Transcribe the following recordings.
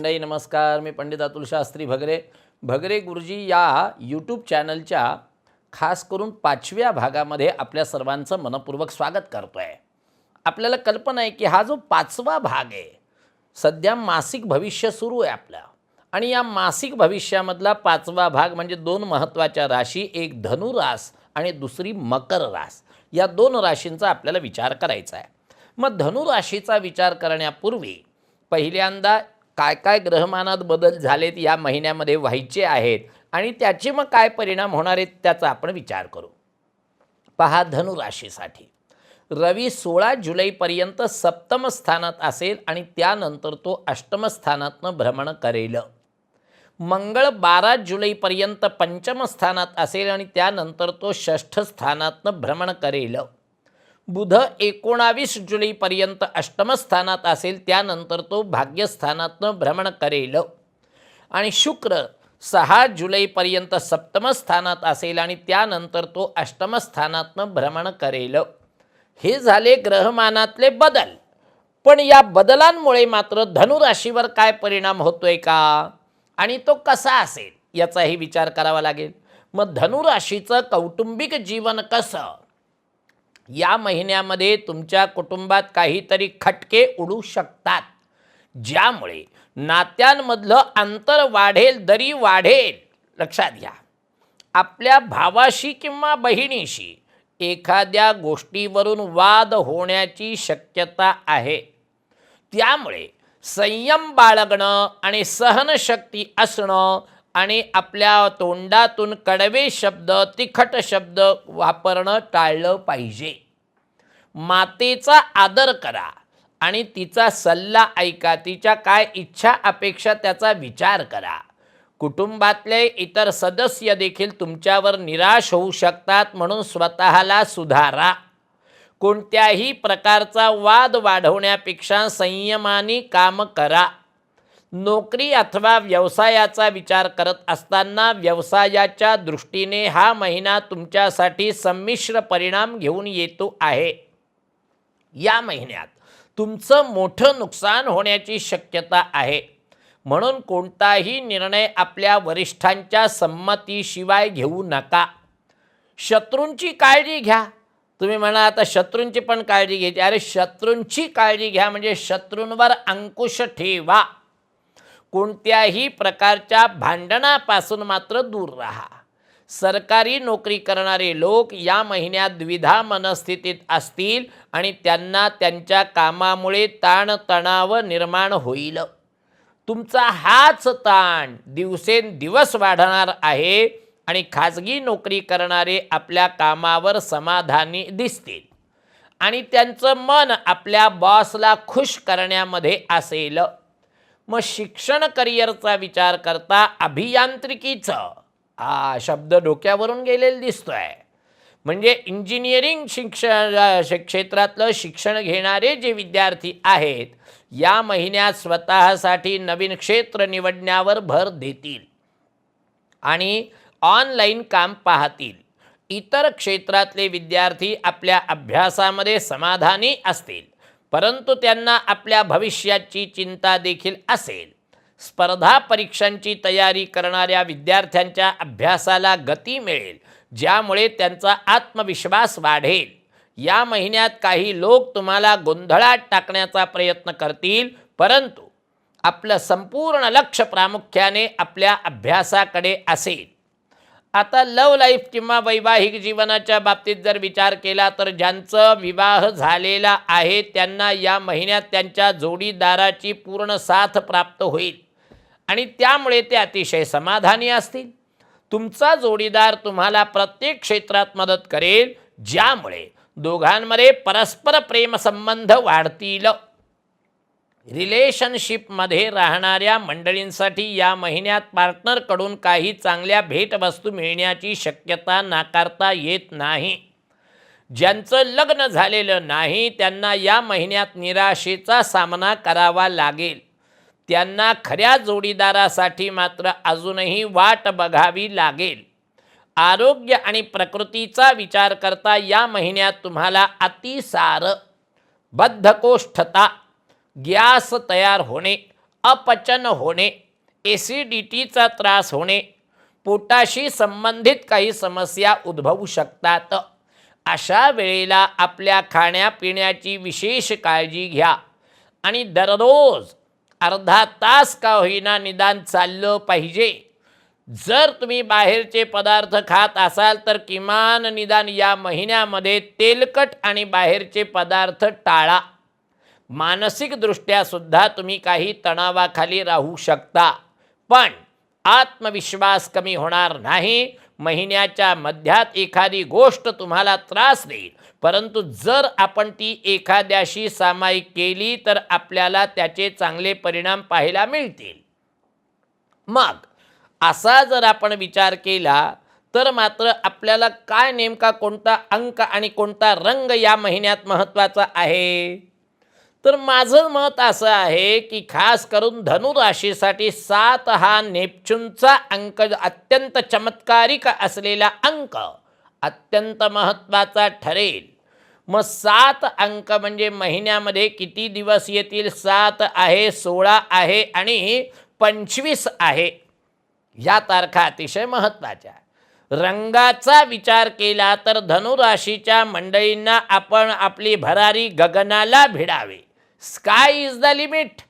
मंडळी नमस्कार. मी पंडित अतुल शास्त्री भगरे गुरुजी या यूट्यूब चॅनलच्या खास करून 5व्या भागामध्ये आपल्या सर्वांचं मनपूर्वक स्वागत करतो आहे. आपल्याला कल्पना आहे की हा जो 5वा भाग आहे, सध्या मासिक भविष्य सुरू आहे आपलं, आणि या मासिक भविष्यामधला 5वा भाग म्हणजे 2 महत्त्वाच्या राशी, एक धनु रास आणि दुसरी मकर रास. या 2 राशींचा आपल्याला विचार करायचा आहे. मग धनु राशीचा विचार करण्यापूर्वी पहिल्यांदा काय काय ग्रहमानात बदल झालेत या महिन्यामध्ये व्हायचे आहेत आणि त्याचे मग काय परिणाम होणार आहेत त्याचा आपण विचार करू. पहा, धनु राशीसाठी रवी 16 जुलैपर्यंत सप्तम स्थानात असेल आणि त्यानंतर तो अष्टम स्थानातनं भ्रमण करेल. मंगळ 12 जुलैपर्यंत पंचम स्थानात असेल आणि त्यानंतर तो षष्ठ स्थानातनं भ्रमण करेल. बुध 19 जुलैपर्यंत अष्टम स्थानात असेल, त्यानंतर तो भाग्यस्थानातनं भ्रमण करेल. आणि शुक्र 6 जुलैपर्यंत सप्तम स्थानात असेल आणि त्यानंतर तो अष्टम स्थानातनं भ्रमण करेल. हे झाले ग्रहमानातले बदल. पण या बदलांमुळे मात्र धनुराशीवर काय परिणाम होतोय का आणि तो कसा असेल याचाही विचार करावा लागेल. मग धनुराशीचं कौटुंबिक जीवन कसं? या महिन्यामध्ये तुमच्या कुटुंबात काहीतरी खटके उडू शकतात, ज्यामुळे नात्यांमधलं अंतर वाढेल, दरी वाढेल. लक्षात घ्या, आपल्या भावाशी किंवा बहिणीशी एखाद्या गोष्टीवरून वाद होण्याची शक्यता आहे. त्यामुळे संयम बाळगणं आणि सहनशक्ती असणं आणि आपल्या तोंडातून कडवे शब्द, तिखट शब्द वापरणं टाळलं पाहिजे. मातेचा आदर करा आणि तिचा सल्ला ऐका. तिच्या काय इच्छा अपेक्षा त्याचा विचार करा. कुटुंबातले इतर सदस्य देखील तुमच्यावर निराश होऊ शकतात, म्हणून स्वतःला सुधारा. कोणत्याही प्रकारचा वाद वाढवण्यापेक्षा संयमाने काम करा. नोकरी अथवा व्यवसायाचा विचार करत असताना व्यवसायाच्या दृष्टीने हा महिना तुमच्यासाठी संमिश्र परिणाम घेऊन येतो आहे. या महिन्यात तुमचं मोठं नुकसान होण्याची शक्यता आहे, म्हणून कोणताही निर्णय आपल्या वरिष्ठांच्या संमतीशिवाय घेऊ नका. शत्रूंची काळजी घ्या. तुम्ही म्हणा आता शत्रूंची पण काळजी घ्यायची. अरे, शत्रूंची काळजी घ्या म्हणजे शत्रूंवर अंकुश ठेवा. कोणत्याही प्रकारच्या भांडणापासून मात्र दूर राहा. सरकारी नोकरी करणारे लोक या महिन्यात द्विधा मनस्थितीत असतील आणि त्यांना त्यांच्या कामामुळे ताणतणाव निर्माण होईल. तुमचा हाच ताण दिवसेंदिवस वाढणार आहे आणि खाजगी नोकरी करणारे आपल्या कामावर समाधानी दिसतील आणि त्यांचं मन आपल्या बॉसला खुश करण्यामध्ये असेल. मग शिक्षण करिअरचा विचार करता अभियांत्रिकीचं शब्द डोक्यावरून गेलेला दिसतोय. म्हणजे इंजिनिअरिंग क्षेत्रातलं शिक्षण घेणारे जे विद्यार्थी आहेत, या महिन्यात स्वतःसाठी नवीन क्षेत्र निवडण्यावर भर देतील आणि ऑनलाईन काम पाहतील. इतर क्षेत्रातले विद्यार्थी आपल्या अभ्यासामध्ये समाधानी असतील, परंतु त्यांना आपल्या भविष्याची चिंता देखील असेल. स्पर्धा परीक्षांची तयारी करणाऱ्या विद्यार्थ्यांच्या अभ्यासाला गती मिळेल, ज्यामुळे त्यांचा आत्मविश्वास वाढेल. या महिन्यात काही लोक तुम्हाला गोंधळात टाकण्याचा प्रयत्न करतील, परंतु आपलं संपूर्ण लक्ष प्रामुख्याने आपल्या अभ्यासाकडे असेल. आता लव्ह लाईफ किंवा वैवाहिक जीवनाच्या बाबतीत जर विचार केला तर ज्यांचं विवाह झालेला आहे त्यांना या महिन्यात त्यांच्या जोडीदाराची पूर्ण साथ प्राप्त होईल आणि त्यामुळे ते अतिशय समाधानी असतील. तुमचा जोडीदार तुम्हाला प्रत्येक क्षेत्रात मदत करेल, ज्यामुळे दोघांमध्ये परस्पर प्रेमसंबंध वाढतील. रिलेशनशिपमध्ये राहणाऱ्या मंडळींसाठी या महिन्यात पार्टनरकडून काही चांगल्या भेटवस्तू मिळण्याची शक्यता नाकारता येत नाही. ज्यांचं लग्न झालेलं नाही त्यांना या महिन्यात निराशेचा सामना करावा लागेल. त्यांना खऱ्या जोडीदारासाठी मात्र अजूनही वाट बघावी लागेल. आरोग्य आणि प्रकृतीचा विचार करता या महिन्यात तुम्हाला अतिसार, बद्धकोष्ठता, गॅस तयार होणे, अपचन होणे, ॲसिडिटीचा त्रास होणे, पोटाशी संबंधित काही समस्या उद्भवू शकतात. अशा वेळेला आपल्या खाण्यापिण्याची विशेष काळजी घ्या आणि दररोज अर्धा तास का होईना निदान चाललं पाहिजे. जर तुम्ही बाहेरचे पदार्थ खात असाल तर किमान निदान या महिन्यामध्ये तेलकट आणि बाहेरचे पदार्थ टाळा. मानसिकदृष्ट्या सुद्धा तुम्ही काही तणावाखाली राहू शकता, पण आत्मविश्वास कमी होणार नाही. महिन्याच्या मध्यात एखादी गोष्ट तुम्हाला त्रास देईल, परंतु जर आपण ती एखाद्याशी सामायिक केली तर आपल्याला त्याचे चांगले परिणाम पाहायला मिळतील. मग असा जर आपण विचार केला तर मात्र आपल्याला काय नेमका कोणता अंक आणि कोणता रंग या महिन्यात महत्त्वाचा आहे? तर माझं मत असं आहे की खास करून धनुराशीसाठी 7 हा नेपच्यूनचा अंक अत्यंत चमत्कारिक असलेला अंक अत्यंत महत्त्वाचा ठरेल. मग 7 अंक म्हणजे महिन्यामध्ये किती दिवस येतील? 7 आहे, 16 आहे आणि 25 आहे. या तारखा अतिशय महत्त्वाच्या. रंगाचा विचार केला तर धनुराशीच्या मंडळींना आपण आपली भरारी गगनाला भिडावे, स्काय इज द लिमिट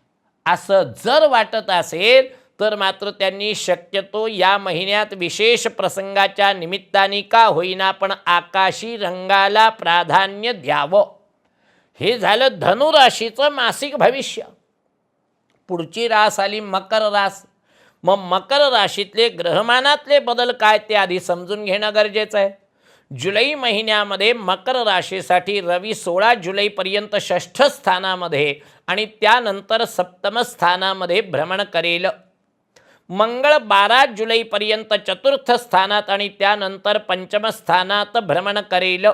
असं जर वाटत असेल तर मात्र त्यांनी शक्यतो या महिन्यात विशेष प्रसंगाच्या निमित्ताने का होईना पण आकाशी रंगाला प्राधान्य द्यावं. हे झालं धनुराशीचं मासिक भविष्य. पुढची रास आली मकर रास. मग मकर राशीतले ग्रहमानातले बदल काय ते आधी समजून घेणं गरजेचं आहे. जुलै महिन्यामध्ये मकर राशीसाठी रवी 16 जुलैपर्यंत 6ठ स्थानामध्ये आणि त्यानंतर 7म स्थानामध्ये भ्रमण करेल. मंगळ 12 जुलैपर्यंत 4थ स्थानात आणि त्यानंतर 5म स्थानात भ्रमण करेल.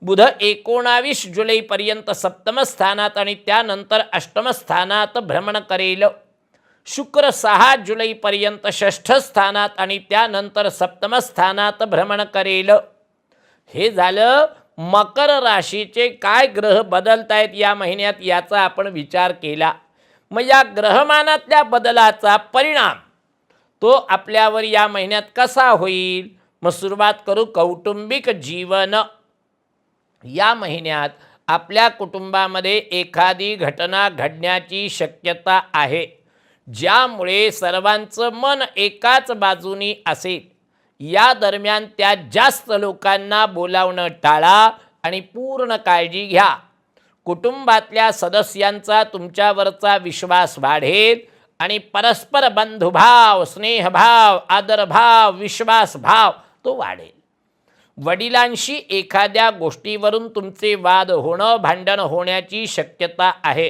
बुध 19 जुलैपर्यंत 7म स्थानात आणि त्यानंतर 8म स्थानात भ्रमण करेल. शुक्र 6 जुलैपर्यंत 6ठ स्थानात आणि त्यानंतर 7म स्थानात भ्रमण करेल. हे झालं मकर राशीचे काय ग्रह बदलत आहेत या महिन्यात याचा आपण विचार केला. मग या ग्रहमानातल्या बदलाचा परिणाम तो आपल्यावर या महिन्यात कसा होईल? मग सुरुवात करू कौटुंबिक जीवन. या महिन्यात आपल्या कुटुंबामध्ये एखादी घटना घडण्याची शक्यता आहे, ज्यामुळे सर्वांचं मन एकाच बाजूनी असेल. या दरम्यान त्या जास्त लोकांना बोलावणं टाळा आणि पूर्ण काळजी घ्या. कुटुंबातल्या सदस्यांचा तुमच्यावरचा विश्वास वाढेल आणि परस्पर बंधुभाव, स्नेहभाव, आदरभाव, विश्वासभाव तो वाढेल. वडिलांशी एखाद्या गोष्टीवरून तुमचे वाद होणं, भांडण होण्याची शक्यता आहे.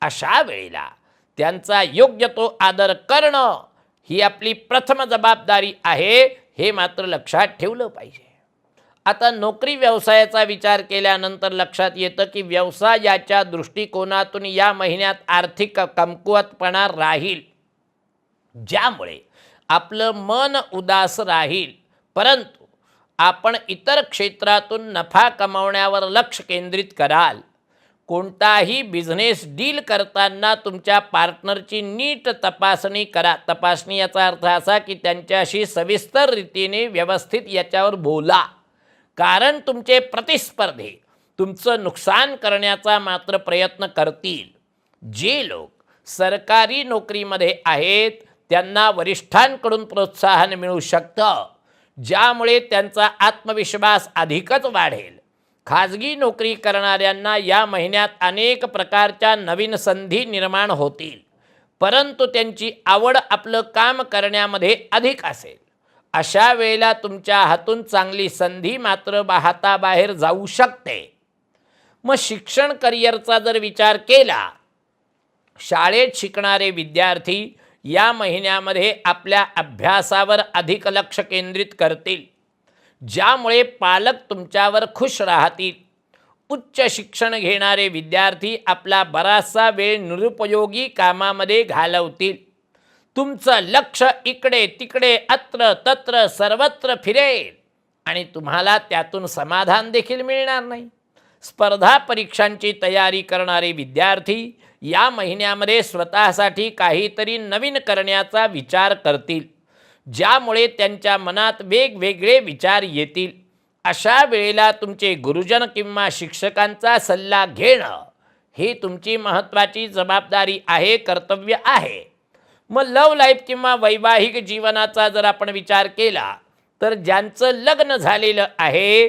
अशा वेळेला त्यांचा योग्य तो आदर करणं ही आपली प्रथम जबाबदारी आहे, हे मात्र लक्षात ठेवलं पाहिजे. आता नोकरी व्यवसायाचा विचार केल्यानंतर लक्षात येतं की व्यवसायाच्या दृष्टिकोनातून या महिन्यात आर्थिक कमकुवतपणा राहील, ज्यामुळे आपलं मन उदास राहील. परंतु आपण इतर क्षेत्रातून नफा कमावण्यावर लक्ष केंद्रित कराल. कोणताही बिझनेस डील करताना तुमच्या पार्टनरची नीट तपासणी करा. तपासणी याचा अर्थ असा की त्यांच्याशी सविस्तर रीतीने व्यवस्थित याच्यावर बोला, कारण तुमचे प्रतिस्पर्धी तुमचं नुकसान करण्याचा मात्र प्रयत्न करतील. जे लोक सरकारी नोकरीमध्ये आहेत त्यांना वरिष्ठांकडून प्रोत्साहन मिळू शकतं, ज्यामुळे त्यांचा आत्मविश्वास अधिकच वाढेल. खाजगी नोकरी करणाऱ्यांना या महिन्यात अनेक प्रकारच्या नवीन संधी निर्माण होतील, परंतु त्यांची आवड आपलं काम करण्यामध्ये अधिक असेल. अशा वेळेला तुमच्या हातून चांगली संधी मात्र हाताबाहेर जाऊ शकते. मग शिक्षण करिअरचा जर विचार केला, शाळेत शिकणारे विद्यार्थी या महिन्यामध्ये आपल्या अभ्यासावर अधिक लक्ष केंद्रित करतील, ज्यामुळे पालक तुमच्यावर खुश राहतील. उच्च शिक्षण घेणारे विद्यार्थी आपला बराचसा वेळ निरुपयोगी कामामध्ये घालवतील. तुमचं लक्ष इकडे तिकडे अत्र तत्र सर्वत्र फिरेल आणि तुम्हाला त्यातून समाधान देखील मिळणार नाही. स्पर्धा परीक्षांची तयारी करणारे विद्यार्थी या महिन्यामध्ये स्वतःसाठी काहीतरी नवीन करण्याचा विचार करतील, ज्यामुळे त्यांच्या मनात वेगवेगळे विचार येतील. अशा वेळेला तुमचे गुरुजन किंवा शिक्षकांचा सल्ला घेणं ही तुमची महत्त्वाची जबाबदारी आहे, कर्तव्य आहे. मग लव्ह लाईफ किंवा वैवाहिक जीवनाचा जर आपण विचार केला तर ज्यांचं लग्न झालेलं आहे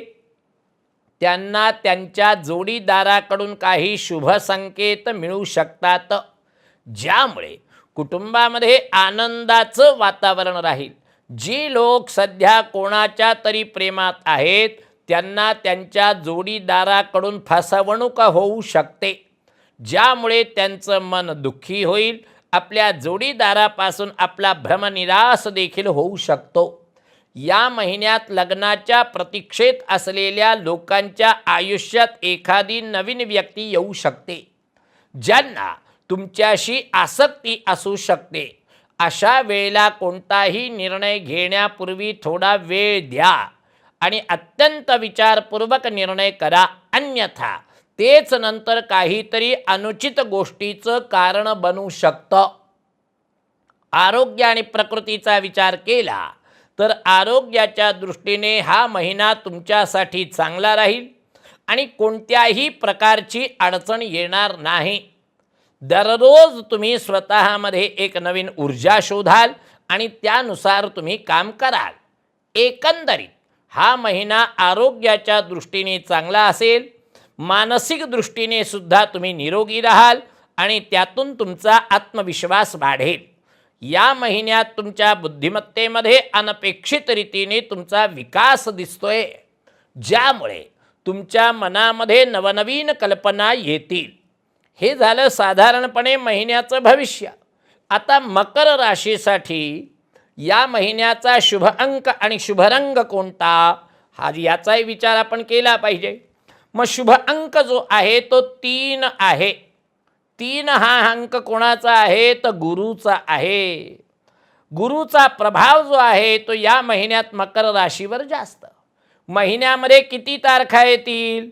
त्यांना त्यांच्या जोडीदाराकडून काही शुभ संकेत मिळू शकतात, ज्यामुळे कुटुंबामध्ये आनंदाचं वातावरण राहील. जी लोक सध्या कोणाच्या तरी प्रेमात आहेत त्यांना त्यांच्या जोडीदाराकडून फसवणूक होऊ शकते, ज्यामुळे त्यांचं मन दुःखी होईल. आपल्या जोडीदारापासून आपला भ्रमनिरास देखील होऊ शकतो. या महिन्यात लग्नाच्या प्रतीक्षेत असलेल्या लोकांच्या आयुष्यात एखादी नवीन व्यक्ती येऊ शकते, ज्यांना तुमच्याशी आसक्ती असू शकते. अशा वेळेला कोणताही निर्णय घेण्यापूर्वी थोडा वेळ द्या आणि अत्यंत विचारपूर्वक निर्णय करा, अन्यथा तेच नंतर काहीतरी अनुचित गोष्टीचं कारण बनू शकतं. आरोग्य आणि प्रकृतीचा विचार केला तर आरोग्याच्या दृष्टीने हा महिना तुमच्यासाठी चांगला राहील आणि कोणत्याही प्रकारची अडचण येणार नाही. दररोज तुम्ही स्वतःमध्ये एक नवीन ऊर्जा शोधाल आणि त्यानुसार तुम्ही काम कराल. एकंदरीत हा महिना आरोग्याच्या दृष्टीने चांगला असेल, मानसिक दृष्टीने सुद्धा तुम्ही निरोगी राहाल आणि त्यातून तुमचा आत्मविश्वास वाढेल. या महिन्यात तुमच्या बुद्धिमत्तेमध्ये अनपेक्षित रीतीने तुमचा विकास दिसतोय, ज्यामुळे तुमच्या मनामध्ये नवनवीन कल्पना येतील. हे झालं साधारणपणे महिन्याचं भविष्य. आता मकर राशीसाठी या महिन्याचा शुभ अंक आणि शुभ रंग कोणता हा याचाही विचार आपण केला पाहिजे. मग शुभ अंक जो आहे तो 3 आहे. 3 हा अंक कोणाचा आहे तर गुरुचा आहे. गुरुचा प्रभाव जो आहे तो या महिन्यात मकर राशीवर जास्त. महिन्यामध्ये किती तारखा येतील?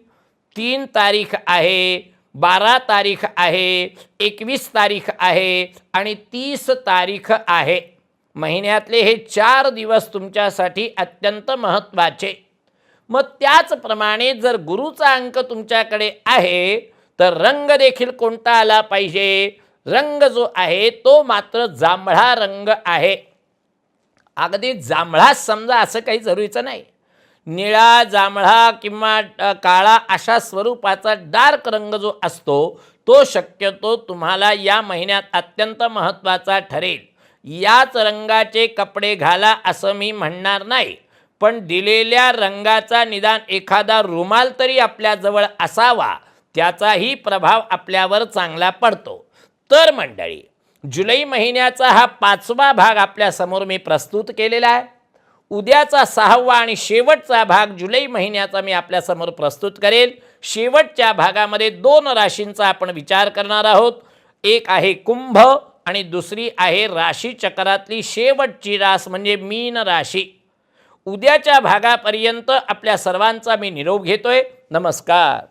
3 तारीख आहे, 12 तारीख आहे, 21 तारीख आहे आणि 30 तारीख आहे. महिन्यातले हे 4 दिवस तुमच्यासाठी अत्यंत महत्त्वाचे. मग त्याचप्रमाणे जर गुरुचा अंक तुमच्याकडे आहे तर रंग देखील कोणता आला पाहिजे? रंग जो आहे तो मात्र जांभळा रंग आहे. अगदी जांभळाच समजा असं काही जरुरीचं नाही. निळा, जांभळा किंवा काळा अशा स्वरूपाचा डार्क रंग जो असतो तो शक्यतो तुम्हाला या महिन्यात अत्यंत महत्त्वाचा ठरेल. याच रंगाचे कपडे घाला असं मी म्हणणार नाही, पण दिलेल्या रंगाचा निदान एखादा रुमाल तरी आपल्याजवळ असावा, त्याचाही प्रभाव आपल्यावर चांगला पडतो. तर मंडळी, जुलै महिन्याचा हा 5वा भाग आपल्यासमोर मी प्रस्तुत केलेला आहे. उद्याचा 6वा आणि शेवटचा भाग जुलै महिन्याचा मी आपल्यासमोर प्रस्तुत करेल. शेवटच्या भागामध्ये 2 राशींचा आपण विचार करणार आहोत. एक आहे कुंभ आणि दुसरी आहे राशी चक्रातली शेवटची रास म्हणजे मीन राशी. उद्याच्या भागापर्यंत आपल्या सर्वांचा मी निरोप घेतोय. नमस्कार.